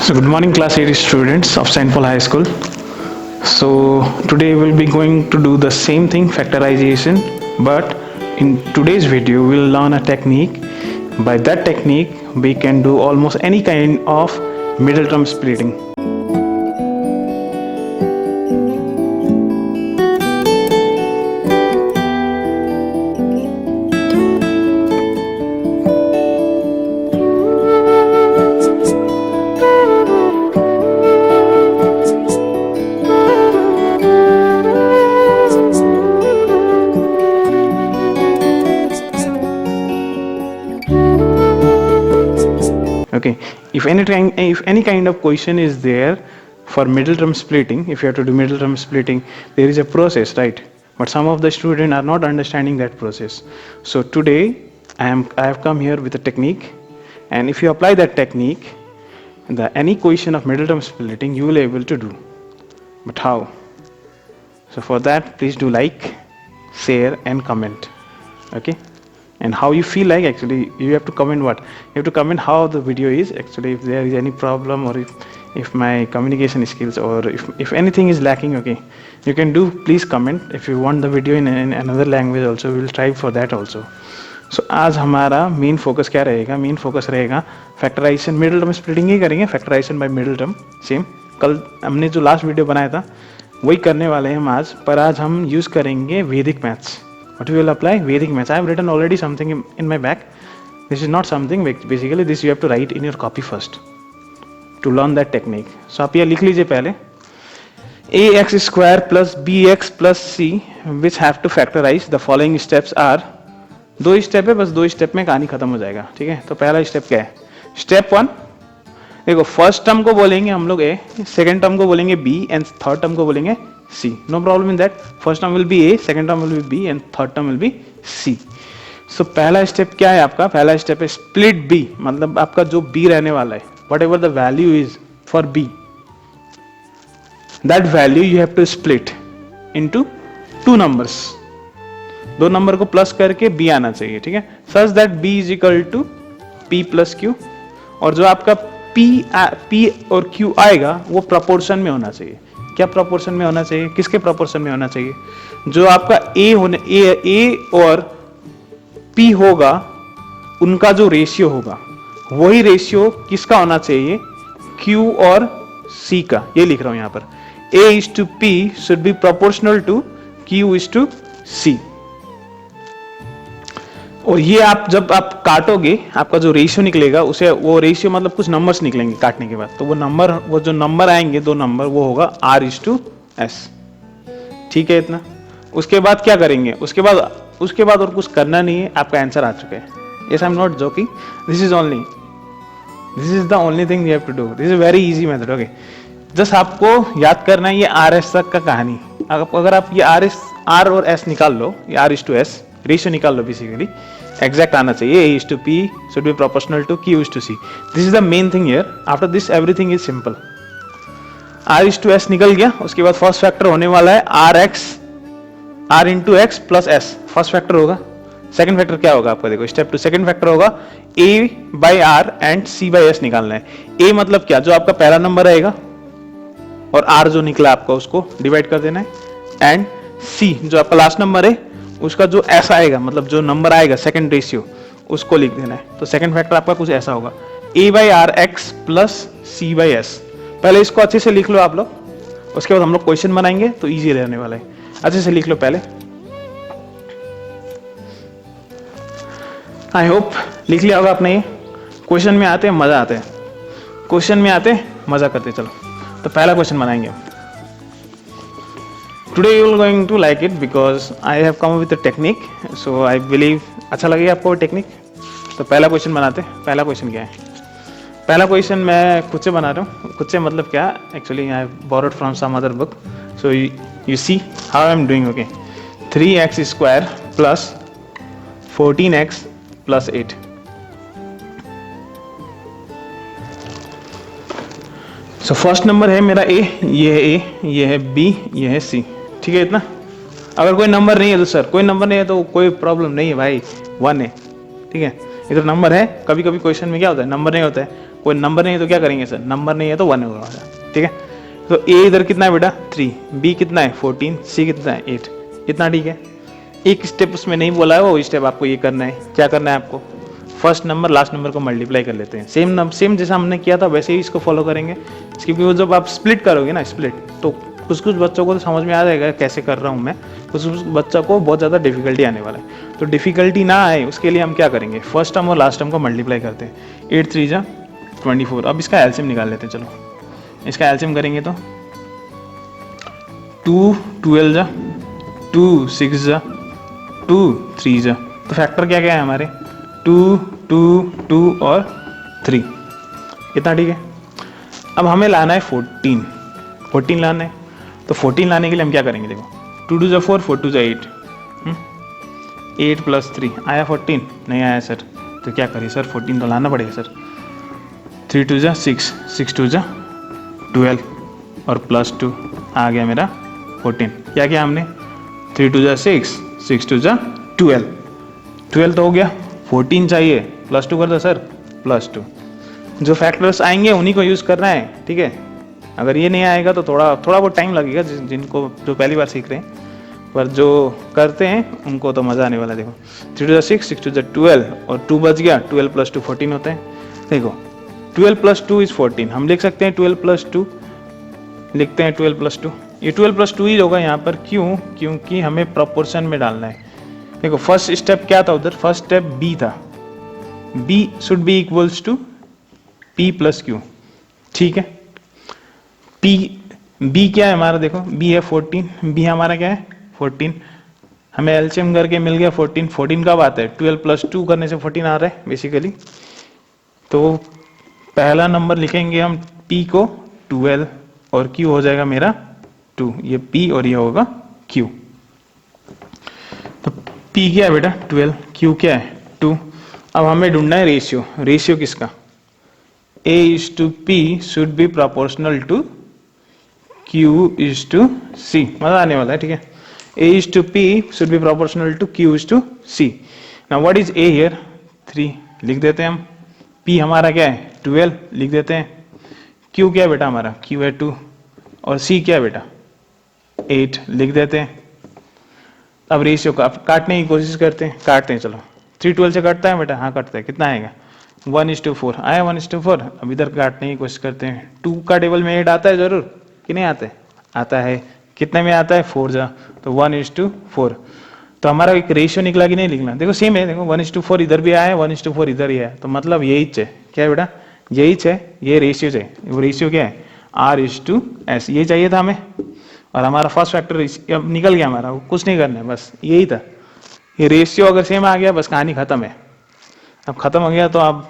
So good morning class 8 students of St. Paul High School. So today we'll be going to do the same thing, factorization, but in today's video we'll learn a technique. By that technique we can do almost any kind of middle term splitting. Okay, if any kind of question is there for middle term splitting, if you have to do middle term splitting, there is a process, right? But some of the students are not understanding that process. So today I have come here with a technique, and if you apply that technique, any question of middle term splitting you will be able to do. But how? So for that, please do like, share and comment. Okay, and how you feel like, actually you have to comment what? You have to comment how the video is, actually if there is any problem, or if my communication skills, or if anything is lacking, okay, you can do, please comment. If you want the video in another language also, we will try for that also. So आज हमारा main focus क्या रहेगा? Main focus रहेगा factorization, middle term splitting ही करेंगे, factorization by middle term. Same कल हमने जो लास्ट वीडियो बनाया था वही करने वाले हैं हम आज, पर आज हम यूज़ करेंगे वैदिक maths. What we will apply? Vedic maths. I have written already something in my back. This is not something, basically this you have to write in your copy first to learn that technique. So आप ये लिख लीजिए पहले, ax square plus bx plus c which have to factorize the following steps are. दो step है, बस दो step में कहानी खत्म हो जाएगा. ठीक है, तो पहला स्टेप क्या है? स्टेप 1, देखो फर्स्ट टर्म को बोलेंगे हम लोग a, सेकेंड टर्म को बोलेंगे b एंड थर्ड टर्म को बोलेंगे C. No problem in that. First term will be A, second term will be B and third term will be C. So पहला step क्या है आपका? पहला स्टेप है split B, मतलब आपका जो B रहने वाला है, whatever the value is for B, that value you have to split into two numbers. दो नंबर को प्लस करके B आना चाहिए. ठीक है, such that B is equal to P plus Q, और जो आपका P और Q आएगा वो प्रोपोर्शन में होना चाहिए. क्या प्रोपोर्शन में होना चाहिए? किसके प्रोपोर्शन में होना चाहिए? जो आपका A और P होगा उनका जो रेशियो होगा वही रेशियो किसका होना चाहिए? Q और C का. ये लिख रहा हूं यहां पर, A is to P should be proportional to Q is to C. और ये आप जब आप काटोगे आपका जो रेशियो निकलेगा, उसे वो रेशियो मतलब कुछ नंबर्स निकलेंगे काटने के बाद, तो वो जो नंबर आएंगे दो नंबर, वो होगा R/S. ठीक है इतना. उसके बाद क्या करेंगे? उसके बाद और कुछ करना नहीं है, आपका आंसर आ चुका है. Yes, I am not joking, this is the only thing you have to do. This is very easy method. Okay, just आपको याद करना है ये RS तक का कहानी. अगर आप ये R और S निकाल लो, ये R/S रेशियो निकाल लो, बेसिकली एग्जैक्ट आना चाहिए. A is to P should be proportional to Q is to C. This is the main thing here. After this everything is simple. R/S निकल गया. उसके बाद फर्स्ट फैक्टर होने वाला है R into X plus S. First factor होगा. Second factor क्या होगा आपका? देखो स्टेप 2, सेकंड फैक्टर होगा A by R and C by S निकालना है. A मतलब क्या? जो आपका पहला नंबर रहेगा, और R जो निकला आपका उसको डिवाइड कर देना है, एंड C जो आपका लास्ट नंबर है उसका जो ऐसा आएगा, मतलब जो नंबर आएगा सेकंड रेशियो, उसको लिख देना है. तो सेकंड फैक्टर आपका कुछ ऐसा होगा, A by R X plus C by S. पहले इसको अच्छे से लिख लो आप लोग, उसके बाद हम लोग क्वेश्चन बनाएंगे तो इजी रहने वाला है. अच्छे से लिख लो पहले. आई होप लिख लिया होगा आपने. ये क्वेश्चन में आते हैं मजा आता है, क्वेश्चन में आते मजा करते. चलो तो पहला क्वेश्चन बनाएंगे. Today you are going to like it because I have come up with a technique, so I believe अच्छा लगेगा आपको टेक्निक. तो पहला क्वेश्चन बनाते हैं. पहला क्वेश्चन क्या है? पहला क्वेश्चन मैं खुद से बना रहा हूँ. खुद से मतलब क्या? Actually I have borrowed from some other book, so you see how I am doing. Okay, 3x square plus 14x plus 8. So first number है मेरा A, ये है A, ये है B, ये है C. ठीक है इतना. अगर कोई नंबर नहीं है तो सर कोई नंबर नहीं है तो कोई प्रॉब्लम नहीं है भाई, 1 है. ठीक है, इधर नंबर है. कभी कभी क्वेश्चन में क्या होता है, नंबर नहीं होता है, कोई नंबर नहीं है तो क्या करेंगे सर, नंबर नहीं है तो 1 होगा, ठीक है। तो ए इधर कितना है बेटा 3, बी कितना है 14, सी कितना है 8, इतना ठीक है। एक स्टेप उसमें नहीं बोला है, वो स्टेप आपको ये करना है। क्या करना है आपको, फर्स्ट नंबर लास्ट नंबर को मल्टीप्लाई कर लेते हैं। सेम जैसा हमने किया था वैसे ही इसको फॉलो करेंगे, क्योंकि वो जब आप स्प्लिट करोगे ना, स्प्लिट, तो कुछ बच्चों को तो समझ में आ जाएगा कैसे कर रहा हूँ मैं, कुछ बच्चों को बहुत ज़्यादा डिफिकल्टी आने वाला है। तो डिफिकल्टी ना आए उसके लिए हम क्या करेंगे, फर्स्ट टर्म और लास्ट टर्म को मल्टीप्लाई करते हैं। 8 3 जा 24। अब इसका एलसीएम निकाल लेते हैं। चलो इसका एलसीएम करेंगे तो 2 12 जा 2 6 जा 2 3 जा, तो फैक्टर क्या क्या है हमारे 2 2 2 और 3, इतना ठीक है। अब हमें लाना है 14 लाना है। तो 14 लाने के लिए हम क्या करेंगे, देखो 2 2 जा 4 4 2 जा 8, 8 प्लस 3 आया 14, नहीं आया सर, तो क्या करिए सर 14 तो लाना पड़ेगा सर। 3 2 जा 6 6 2 जा 12 और प्लस 2 आ गया मेरा 14। क्या किया हमने 3 2 जा 6 6 2 जा 12 तो हो गया, 14 चाहिए, प्लस 2 कर दो सर, प्लस 2। जो फैक्टर्स आएंगे उन्हीं को यूज़ करना है, ठीक है। अगर ये नहीं आएगा तो थोड़ा बहुत टाइम लगेगा जिनको जो पहली बार सीख रहे हैं, पर जो करते हैं उनको तो मज़ा आने वाला है। देखो 3 2 जा 6 6 2 जा 12 और 2 बच गया, 12 प्लस 2 14 होते हैं। देखो 12 प्लस 2 इज़ 14, हम लिख सकते हैं 12 प्लस 2, लिखते हैं 12 प्लस 2, ये 12 प्लस 2 ही होगा यहाँ पर। क्यों, क्योंकि हमें प्रपोर्शन में डालना है। देखो फर्स्ट स्टेप क्या था उधर, फर्स्ट स्टेप बी था, B should be equals to P plus Q, ठीक है। पी बी क्या है हमारा, देखो बी है 14, बी हमारा क्या है 14, हमें एलसीएम करके मिल गया 14। 14 कब आता है, 12 प्लस 2 करने से 14 आ रहा है बेसिकली। तो पहला नंबर लिखेंगे हम पी को 12 और क्यू हो जाएगा मेरा 2, ये पी और ये होगा क्यू। तो पी क्या है बेटा 12, क्यू क्या है 2। अब हमें ढूंढना है रेशियो, रेशियो किसका, A is to P should be proportional to Q is to C, मजा आने वाला है, ठीक है। A is to P should be proportional to Q is to C. Now what is A here, 3 लिख देते हैं हम, P हमारा क्या है 12 लिख देते हैं, Q क्या है बेटा हमारा, Q है 2 और C क्या है बेटा 8 लिख देते हैं। अब रेशियो का काटने की कोशिश करते हैं, काटते हैं, चलो 3 12 से कटता है बेटा, हाँ कटता है, कितना आएगा 1:4 आया 1:4। अब इधर काटने की कोशिश करते हैं, 2 का टेबल में 8 आता है जरूर कि नहीं आता है, आता है, कितने में आता है 4 जा, तो 1:4। तो हमारा एक रेशियो निकला कि नहीं निकला, देखो सेम है, देखो 1:4 इधर भी आया है, 1:4 इधर ही है, तो मतलब यही है, क्या है बेटा यही है, ये रेशियो है। वो रेशियो क्या है R:S, ये चाहिए था हमें, और हमारा फर्स्ट फैक्टर अब निकल गया हमारा, कुछ नहीं करना है, बस यही था। ये रेशियो अगर सेम आ गया बस कहानी खत्म है। अब खत्म हो गया तो आप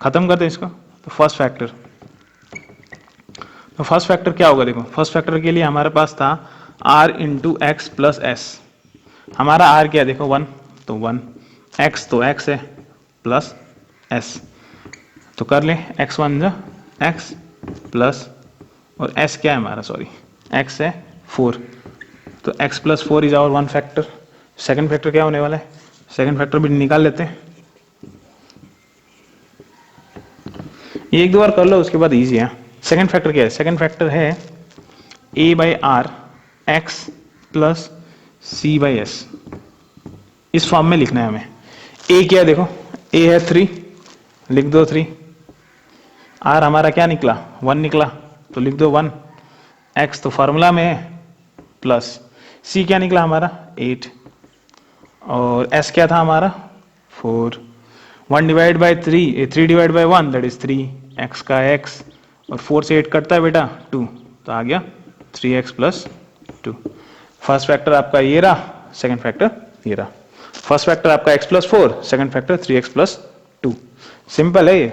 खत्म करते हैं इसको। तो फर्स्ट फैक्टर क्या होगा, देखो फर्स्ट फैक्टर के लिए हमारे पास था r into x plus S. हमारा r क्या है देखो 1, तो 1, x तो x है प्लस s, तो कर ले x1 जा x प्लस, और s क्या है हमारा, सॉरी x है 4, तो x plus 4 is hour one factor. Second factor क्या होने वाला है, सेकंड फैक्टर भी निकाल लेते हैं, ये एक दो बार कर लो उसके बाद इजी है। सेकंड फैक्टर क्या है, सेकंड फैक्टर है a/r x प्लस c/s, इस फॉर्म में लिखना है हमें। a क्या है देखो, a है 3, लिख दो 3, r हमारा क्या निकला 1 निकला, तो लिख दो 1, x तो फार्मूला में है प्लस, c क्या निकला हमारा 8, और s क्या था हमारा 4, 1 divide by 3, 3 divide by 1 that is 3, x का x, और 4 से 8 कटता है बेटा 2, तो आ गया 3x प्लस 2। फर्स्ट फैक्टर आपका ये रहा, सेकंड फैक्टर ये रहा। फर्स्ट फैक्टर आपका x plus 4, second factor 3x plus 2, simple है ये।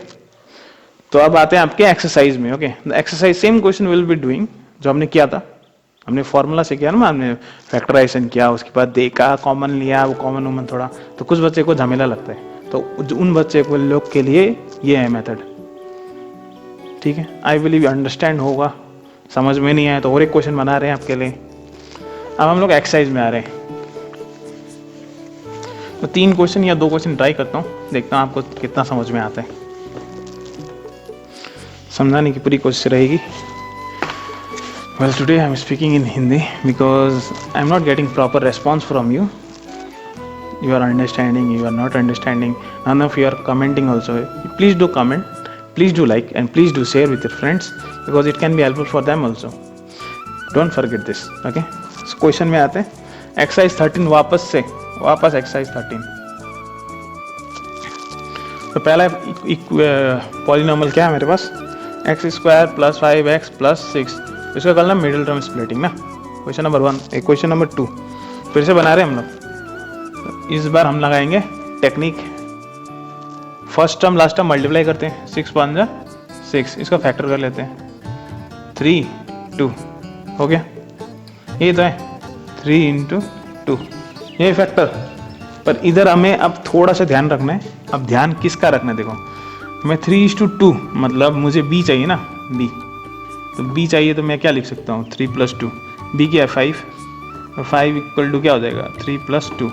तो अब आते हैं आपके एक्सरसाइज में। Okay, exercise same question will be doing जो हमने किया था, हमने फॉर्मूला से किया ना, हमने फैक्टराइजेशन किया, उसके बाद देखा, कॉमन लिया, वो कॉमन वॉमन थोड़ा, तो कुछ बच्चे को झमेला लगता है, तो उन बच्चे को लोग के लिए ये है मेथड, ठीक है। आई विल अंडरस्टैंड होगा, समझ में नहीं आया तो और एक क्वेश्चन बना रहे हैं आपके लिए। अब हम लोग एक्सरसाइज में आ रहे हैं, तो 3 क्वेश्चन या 2 क्वेश्चन ट्राई करता हूँ, देखता हूँ आपको कितना समझ में आता है। समझाने की पूरी कोशिश रहेगी. Well, today I am speaking in Hindi because I am not getting proper response from you. You are understanding, you are not understanding. None of you are commenting also. Please do comment, please do like, and please do share with your friends because it can be helpful for them also. Don't forget this. Okay. So question में आते हैं. Exercise 13 वापस exercise 13. तो पहला polynomial क्या है मेरे पास? x² + 5x + 6. इसका करना मिडिल टर्म स्प्लिटिंग ना. Question number 1. क्वेश्चन नंबर 2 फिर से बना रहे हैं हम लोग. इस बार हम लगाएंगे technique. First term last term multiply करते हैं. 6 × 5 = 6. इसका फैक्टर कर लेते हैं. 3 2 हो गया. ये तो है 3 × 2 ये फैक्टर. पर इधर हमें अब थोड़ा सा ध्यान रखना है. अब ध्यान किसका रखना है? देखो मैं 3:2 मतलब मुझे b चाहिए ना. b तो b चाहिए तो मैं क्या लिख सकता हूँ? 3 + 2. b क्या है? 5. 5 = क्या हो जाएगा? 3 + 2.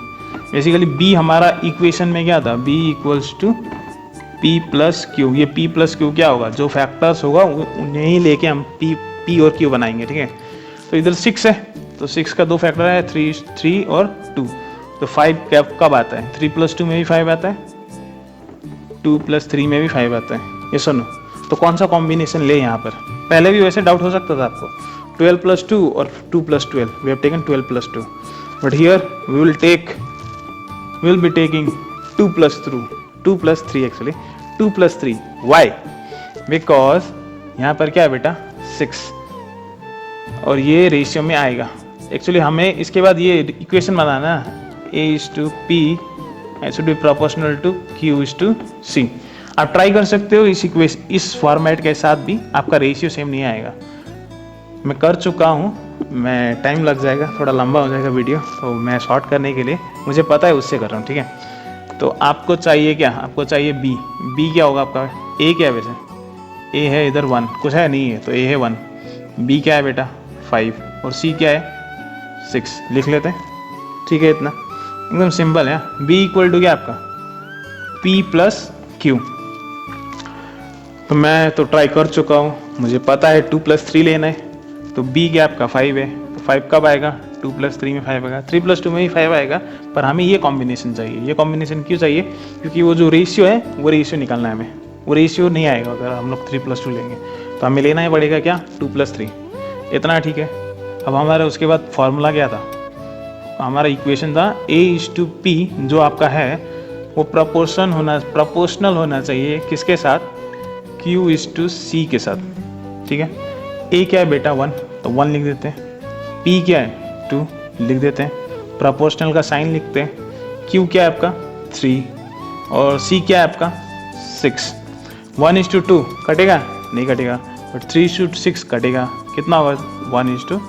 बेसिकली b हमारा इक्वेशन में क्या था? b = p + q. ये p + q क्या होगा? जो फैक्टर्स होगा उन्हें ही लेके हम p और q बनाएंगे. ठीक है. तो इधर 6 है तो 6 का 2 फैक्टर है 3 और 2. तो 5 कब आता है? 3 + 2 में भी 5 आता है, 2 + 3 में भी 5 आता है. ये सुनो तो कौन सा कॉम्बिनेशन ले यहाँ पर? पहले भी वैसे डाउट हो सकता था आपको. 12 + 2 और 2 + 12. We have taken 12 + 2. But here we will be taking 2 + 3 actually 2 + 3. Why? Because यहाँ पर क्या है बेटा? 6 और ये रेशियो में आएगा. एक्चुअली हमें इसके बाद ये इक्वेशन बनाना है. A/P should be proportional to Q/C. आप ट्राई कर सकते हो इस फॉर्मेट के साथ भी. आपका रेशियो सेम नहीं आएगा. मैं कर चुका हूँ. मैं टाइम लग जाएगा, थोड़ा लंबा हो जाएगा वीडियो, तो मैं शॉर्ट करने के लिए मुझे पता है उससे कर रहा हूँ. ठीक है. तो आपको चाहिए क्या? आपको चाहिए b क्या होगा आपका? a क्या है वैसे? a है इधर 1. कुछ है नहीं है तो a है 1. b क्या है बेटा? 5. और c क्या है? 6. लिख लेते हैं. ठीक है. इतना एकदम सिंपल है. b = क्या आपका? p + q. तो मैं तो ट्राई कर चुका हूँ, मुझे पता है 2 + 3 लेना है. तो b क्या आपका? 5 है. तो 5 कब आएगा? 2 + 3 में 5 आएगा. 3 + 2 में भी 5 आएगा. पर हमें ये कॉम्बिनेशन चाहिए. ये कॉम्बिनेशन क्यों चाहिए? क्योंकि वो जो रेशियो है वो रेशियो निकालना है हमें. वो रेशियो नहीं आएगा अगर हम लोग 3 + 2 लेंगे. तो हमें लेना ही पड़ेगा क्या? 2 + 3. इतना ठीक है. अब हमारा उसके बाद फॉर्मूला क्या था? हमारा इक्वेशन था A/P जो आपका है वो प्रोपोर्शनल होना चाहिए. किसके साथ? Q/C के साथ. ठीक है. A क्या है बेटा? 1 तो 1 लिख देते हैं. P क्या है? 2 लिख देते हैं. प्रोपोर्शनल का साइन लिखते हैं. Q क्या है आपका? 3 और C क्या है आपका? 6. 1:2 कटेगा? नहीं कटेगा. बट 3:6 कटेगा. कितना होगा? 1:2.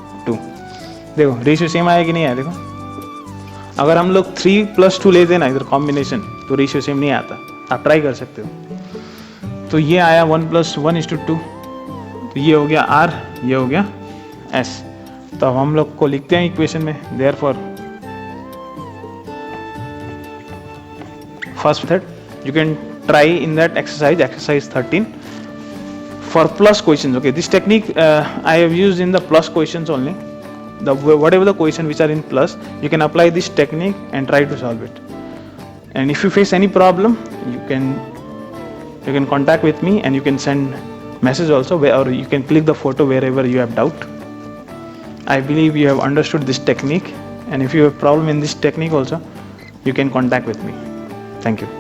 देखो रेशियो सेम आया कि नहीं आया? देखो अगर हम लोग 3 + 2 लेते ना इधर कॉम्बिनेशन तो रेशियो सेम नहीं आता. आप ट्राई कर सकते हो. तो ये आया 1 + 1:2. तो ये हो गया R, ये हो गया S. तो अब हम लोग को लिखते हैं इक्वेशन में. Therefore first method you can try in that exercise 13 for plus questions. Okay, this technique I have used in the plus questions only. Whatever the question which are in plus, you can apply this technique and try to solve it. And if you face any problem, you can contact with me and you can send message also, or you can click the photo wherever you have doubt. I believe you have understood this technique, and if you have problem in this technique also, you can contact with me. Thank you.